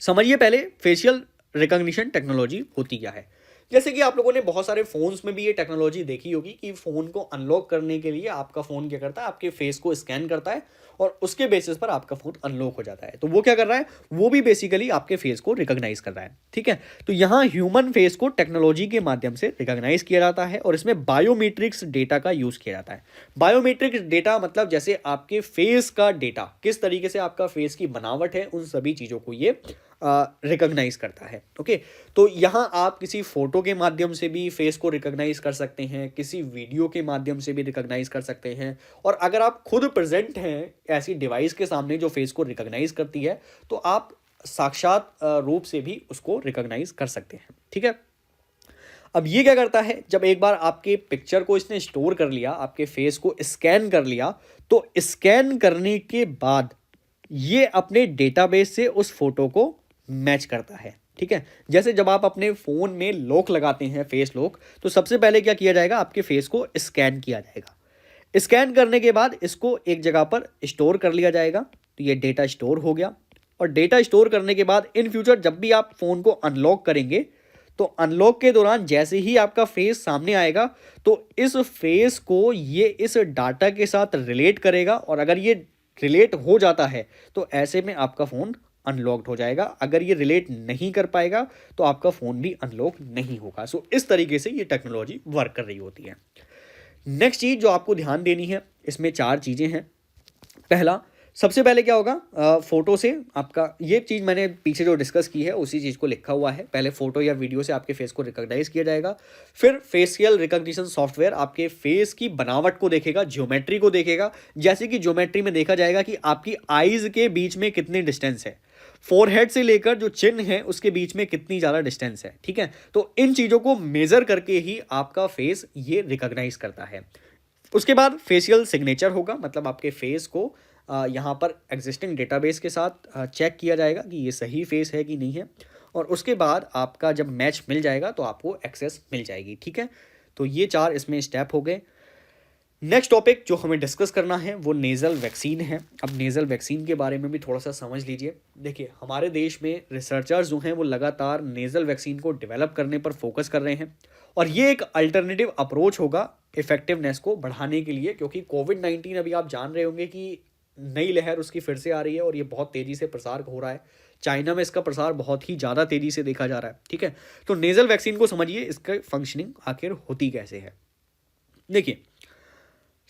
समझिए पहले फेशियल रिकॉग्निशन टेक्नोलॉजी होती क्या है। जैसे कि आप लोगों ने बहुत सारे फोन्स में भी ये टेक्नोलॉजी देखी होगी कि फ़ोन को अनलॉक करने के लिए आपका फ़ोन क्या करता है, आपके फेस को स्कैन करता है और उसके बेसिस पर आपका फ़ोन अनलॉक हो जाता है। तो वो क्या कर रहा है, वो भी बेसिकली आपके फेस को रिकॉग्नाइज कर रहा है। ठीक है, तो यहाँ ह्यूमन फेस को टेक्नोलॉजी के माध्यम से रिकॉग्नाइज किया जाता है और इसमें बायोमेट्रिक्स डेटा का यूज़ किया जाता है। बायोमेट्रिक्स डेटा मतलब जैसे आपके फेस का डेटा, किस तरीके से आपका फेस की बनावट है, उन सभी चीज़ों को ये रिकॉग्नाइज करता है। ओके, तो यहाँ आप किसी फोटो के माध्यम से भी फेस को रिकॉग्नाइज कर सकते हैं, किसी वीडियो के माध्यम से भी रिकॉग्नाइज कर सकते हैं, और अगर आप खुद प्रेजेंट हैं ऐसी डिवाइस के सामने जो फेस को रिकॉग्नाइज करती है, तो आप साक्षात रूप से भी उसको रिकॉग्नाइज कर सकते हैं। ठीक है, अब ये क्या करता है, जब एक बार आपके पिक्चर को इसने स्टोर कर लिया, आपके फेस को स्कैन कर लिया, तो स्कैन करने के बाद ये अपने डेटाबेस से उस फोटो को मैच करता है। ठीक है, जैसे जब आप अपने फ़ोन में लॉक लगाते हैं, फेस लॉक, तो सबसे पहले क्या किया जाएगा, आपके फेस को स्कैन किया जाएगा। स्कैन करने के बाद इसको एक जगह पर स्टोर कर लिया जाएगा, तो ये डेटा स्टोर हो गया। और डेटा स्टोर करने के बाद इन फ्यूचर जब भी आप फ़ोन को अनलॉक करेंगे, तो अनलॉक के दौरान जैसे ही आपका फेस सामने आएगा, तो इस फेस को ये इस डाटा के साथ रिलेट करेगा, और अगर ये रिलेट हो जाता है तो ऐसे में आपका फ़ोन अनलॉक्ड हो जाएगा। अगर ये रिलेट नहीं कर पाएगा तो आपका फ़ोन भी अनलॉक नहीं होगा। सो इस तरीके से ये टेक्नोलॉजी वर्क कर रही होती है। नेक्स्ट चीज़ जो आपको ध्यान देनी है, इसमें 4 चीज़ें हैं। पहला, सबसे पहले क्या होगा, फ़ोटो से आपका, ये चीज़ मैंने पीछे जो डिस्कस की है उसी चीज़ को लिखा हुआ है। पहले फ़ोटो या वीडियो से आपके फेस को रिकॉग्नाइज किया जाएगा, फिर फेशियल रिकॉग्निशन सॉफ्टवेयर आपके फेस की बनावट को देखेगा, ज्योमेट्री को देखेगा। जैसे कि ज्योमेट्री में देखा जाएगा कि आपकी आइज़ के बीच में कितनी डिस्टेंस है, फोरहेड से लेकर जो चिन्ह है उसके बीच में कितनी ज़्यादा डिस्टेंस है। ठीक है, तो इन चीज़ों को मेज़र करके ही आपका फेस ये रिकॉग्नाइज करता है। उसके बाद फेशियल सिग्नेचर होगा, मतलब आपके फेस को यहाँ पर एग्जिस्टिंग डेटाबेस के साथ चेक किया जाएगा कि ये सही फेस है कि नहीं है, और उसके बाद आपका जब मैच मिल जाएगा तो आपको एक्सेस मिल जाएगी। ठीक है, तो ये 4 इसमें स्टेप हो गए। नेक्स्ट टॉपिक जो हमें डिस्कस करना है वो नेज़ल वैक्सीन है। अब नेज़ल वैक्सीन के बारे में भी थोड़ा सा समझ लीजिए। देखिए, हमारे देश में रिसर्चर्स जो हैं वो लगातार नेज़ल वैक्सीन को डेवलप करने पर फोकस कर रहे हैं, और ये एक अल्टरनेटिव अप्रोच होगा इफेक्टिवनेस को बढ़ाने के लिए, क्योंकि कोविड-19 अभी आप जान रहे होंगे कि नई लहर उसकी फिर से आ रही है और ये बहुत तेज़ी से प्रसार हो रहा है। चाइना में इसका प्रसार बहुत ही ज़्यादा तेज़ी से देखा जा रहा है। ठीक है, तो नेज़ल वैक्सीन को समझिए, इसका फंक्शनिंग आखिर होती कैसे है। देखिए,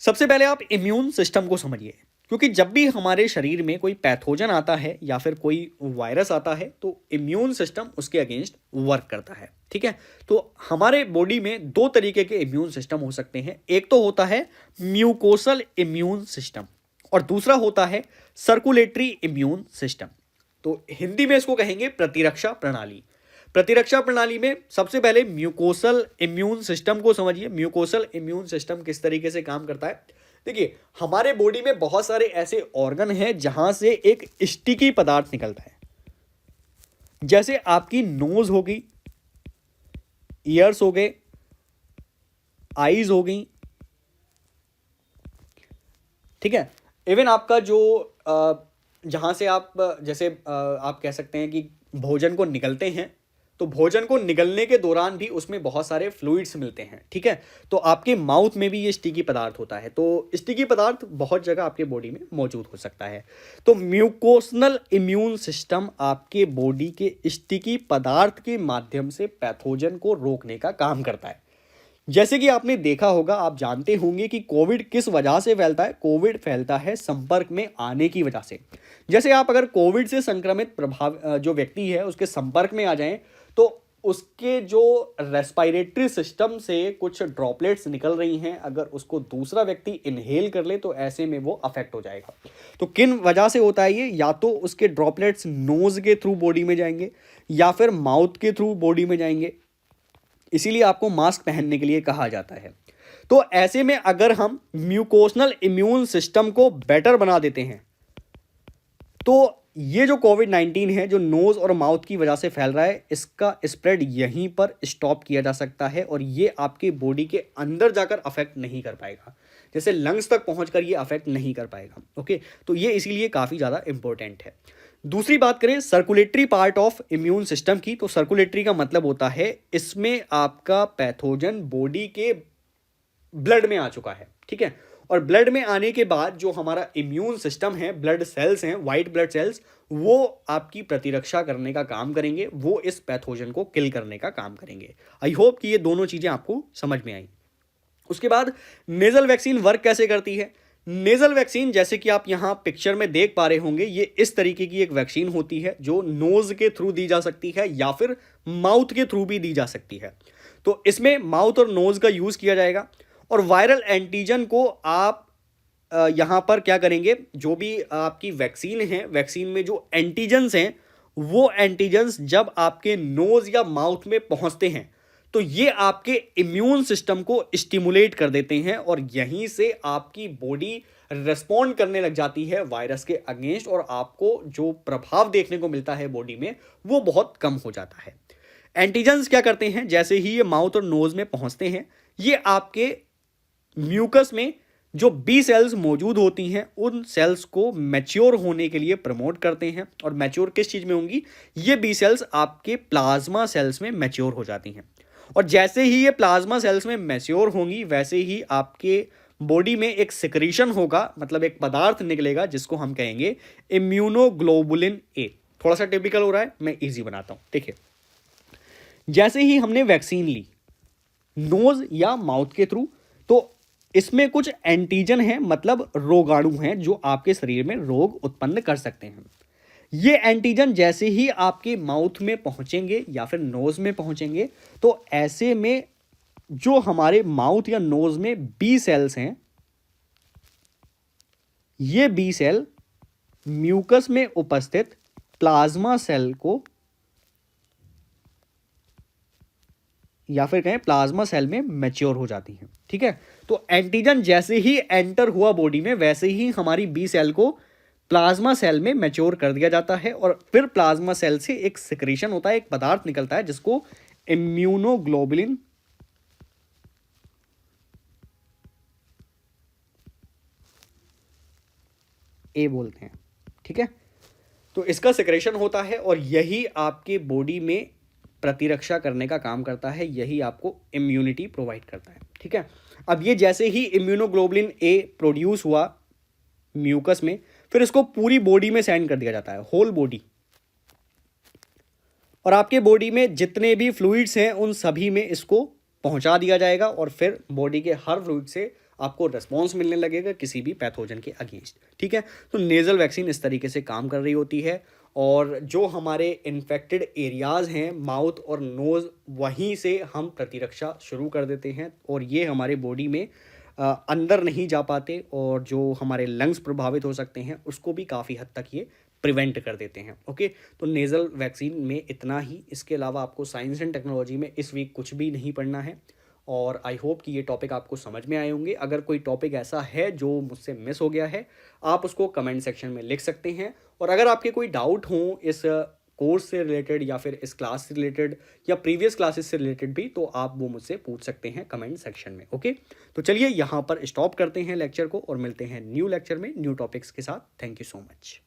सबसे पहले आप इम्यून सिस्टम को समझिए, क्योंकि जब भी हमारे शरीर में कोई पैथोजन आता है या फिर कोई वायरस आता है तो इम्यून सिस्टम उसके अगेंस्ट वर्क करता है। ठीक है, तो हमारे बॉडी में 2 तरीके के इम्यून सिस्टम हो सकते हैं। एक तो होता है म्यूकोसल इम्यून सिस्टम और दूसरा होता है सर्कुलेटरी इम्यून सिस्टम। तो हिंदी में इसको कहेंगे प्रतिरक्षा प्रणाली। प्रतिरक्षा प्रणाली में सबसे पहले म्यूकोसल इम्यून सिस्टम को समझिए। म्यूकोसल इम्यून सिस्टम किस तरीके से काम करता है? देखिए, हमारे बॉडी में बहुत सारे ऐसे ऑर्गन हैं जहां से एक स्टिकी पदार्थ निकलता है। जैसे आपकी नोज हो गई, ईयर्स हो गए, आईज हो गई, ठीक है। इवन आपका जो जहां से आप जैसे आप कह सकते हैं कि भोजन को निगलते हैं, तो भोजन को निगलने के दौरान भी उसमें बहुत सारे फ्लूइड्स मिलते हैं, ठीक है। तो आपके माउथ में भी ये स्टिकी पदार्थ होता है। तो स्टिकी पदार्थ बहुत जगह आपके बॉडी में मौजूद हो सकता है। तो म्यूकोसनल इम्यून सिस्टम आपके बॉडी के स्टिकी पदार्थ के माध्यम से पैथोजन को रोकने का काम करता है। जैसे कि आपने देखा होगा, आप जानते होंगे कि कोविड किस वजह से फैलता है। कोविड फैलता है संपर्क में आने की वजह से। जैसे आप अगर कोविड से संक्रमित जो व्यक्ति है उसके संपर्क में आ जाएं, तो उसके जो रेस्पिरेटरी सिस्टम से कुछ ड्रॉपलेट्स निकल रही हैं, अगर उसको दूसरा व्यक्ति इनहेल कर ले तो ऐसे में वो अफेक्ट हो जाएगा। तो किन वजह से होता है ये? या तो उसके ड्रॉपलेट्स नोज के थ्रू बॉडी में जाएंगे या फिर माउथ के थ्रू बॉडी में जाएंगे। इसीलिए आपको मास्क पहनने के लिए कहा जाता है। तो ऐसे में अगर हम म्यूकोसनल इम्यून सिस्टम को बेटर बना देते हैं, तो ये जो कोविड-19 है, जो नोज और माउथ की वजह से फैल रहा है, इसका स्प्रेड यहीं पर स्टॉप किया जा सकता है और ये आपके बॉडी के अंदर जाकर अफेक्ट नहीं कर पाएगा। जैसे लंग्स तक पहुंचकर ये अफेक्ट नहीं कर पाएगा। ओके, तो ये इसीलिए काफ़ी ज़्यादा इंपॉर्टेंट है। दूसरी बात करें circulatory part of immune system की, तो सर्कुलेटरी का मतलब होता है इसमें आपका पैथोजन बॉडी के ब्लड में आ चुका है, ठीक है। और ब्लड में आने के बाद जो हमारा इम्यून सिस्टम है, ब्लड सेल्स हैं, वाइट ब्लड सेल्स, वो आपकी प्रतिरक्षा करने का काम करेंगे, वो इस पैथोजन को किल करने का काम करेंगे। आई होप कि ये दोनों चीज़ें आपको समझ में आई। उसके बाद नेजल वैक्सीन वर्क कैसे करती है? नेजल वैक्सीन, जैसे कि आप यहाँ पिक्चर में देख पा रहे होंगे, ये इस तरीके की एक वैक्सीन होती है जो नोज के थ्रू दी जा सकती है या फिर माउथ के थ्रू भी दी जा सकती है। तो इसमें माउथ और नोज का यूज़ किया जाएगा और वायरल एंटीजन को आप यहाँ पर क्या करेंगे, जो भी आपकी वैक्सीन है, वैक्सीन में जो एंटीजन्स हैं, वो एंटीजन्स जब आपके नोज या माउथ में पहुँचते हैं तो ये आपके इम्यून सिस्टम को स्टिमुलेट कर देते हैं और यहीं से आपकी बॉडी रिस्पॉन्ड करने लग जाती है वायरस के अगेंस्ट और आपको जो प्रभाव देखने को मिलता है बॉडी में वो बहुत कम हो जाता है। एंटीजन्स क्या करते हैं? जैसे ही ये माउथ और नोज में पहुंचते हैं, ये आपके म्यूकस में जो बी सेल्स मौजूद होती हैं उन सेल्स को मैच्योर होने के लिए प्रमोट करते हैं। और मैच्योर किस चीज़ में होंगी? ये बी सेल्स आपके प्लाज्मा सेल्स में मैच्योर हो जाती हैं और जैसे ही ये प्लाज्मा सेल्स में मैच्योर होंगी वैसे ही आपके बॉडी में एक सिक्रीशन होगा, मतलब एक पदार्थ निकलेगा जिसको हम कहेंगे इम्यूनोग्लोबुलिन ए। थोड़ा सा टिपिकल हो रहा है, मैं इजी बनाता हूं। देखिए, जैसे ही हमने वैक्सीन ली नोज या माउथ के थ्रू, तो इसमें कुछ एंटीजन हैं, मतलब रोगाणु हैं जो आपके शरीर में रोग उत्पन्न कर सकते हैं। ये एंटीजन जैसे ही आपके माउथ में पहुंचेंगे या फिर नोज में पहुंचेंगे, तो ऐसे में जो हमारे माउथ या नोज में बी सेल्स हैं, ये बी सेल म्यूकस में उपस्थित प्लाज्मा सेल को या फिर कहें प्लाज्मा सेल में मैच्योर हो जाती हैं, ठीक है। तो एंटीजन जैसे ही एंटर हुआ बॉडी में वैसे ही हमारी बी सेल को प्लाज्मा सेल में मैच्योर कर दिया जाता है और फिर प्लाज्मा सेल से एक सिक्रीशन होता है, एक पदार्थ निकलता है जिसको इम्यूनोग्लोबुलिन ए बोलते हैं, ठीक है। तो इसका सिक्रेशन होता है और यही आपके बॉडी में प्रतिरक्षा करने का काम करता है, यही आपको इम्यूनिटी प्रोवाइड करता है, ठीक है। अब ये जैसे ही इम्यूनोग्लोबुलिन ए प्रोड्यूस हुआ म्यूकस में, फिर इसको पूरी बॉडी में सेंड कर दिया जाता है, होल बॉडी। और आपके बॉडी में जितने भी फ्लूइड्स हैं उन सभी में इसको पहुंचा दिया जाएगा और फिर बॉडी के हर फ्लूइड से आपको रिस्पॉन्स मिलने लगेगा किसी भी पैथोजन के अगेंस्ट, ठीक है। तो नेजल वैक्सीन इस तरीके से काम कर रही होती है और जो हमारे इन्फेक्टेड एरियाज़ हैं माउथ और नोज़, वहीं से हम प्रतिरक्षा शुरू कर देते हैं और ये हमारे बॉडी में अंदर नहीं जा पाते और जो हमारे लंग्स प्रभावित हो सकते हैं उसको भी काफ़ी हद तक ये प्रिवेंट कर देते हैं। ओके, तो नेज़ल वैक्सीन में इतना ही। इसके अलावा आपको साइंस एंड टेक्नोलॉजी में इस वीक कुछ भी नहीं पढ़ना है। और आई होप कि ये टॉपिक आपको समझ में आए होंगे। अगर कोई टॉपिक ऐसा है जो मुझसे मिस हो गया है, आप उसको कमेंट सेक्शन में लिख सकते हैं। और अगर आपके कोई डाउट हो इस कोर्स से रिलेटेड या फिर इस क्लास से रिलेटेड या प्रीवियस क्लासेस से रिलेटेड भी, तो आप वो मुझसे पूछ सकते हैं कमेंट सेक्शन में। ओके, तो चलिए यहाँ पर स्टॉप करते हैं लेक्चर को और मिलते हैं न्यू लेक्चर में न्यू टॉपिक्स के साथ। Thank you so much.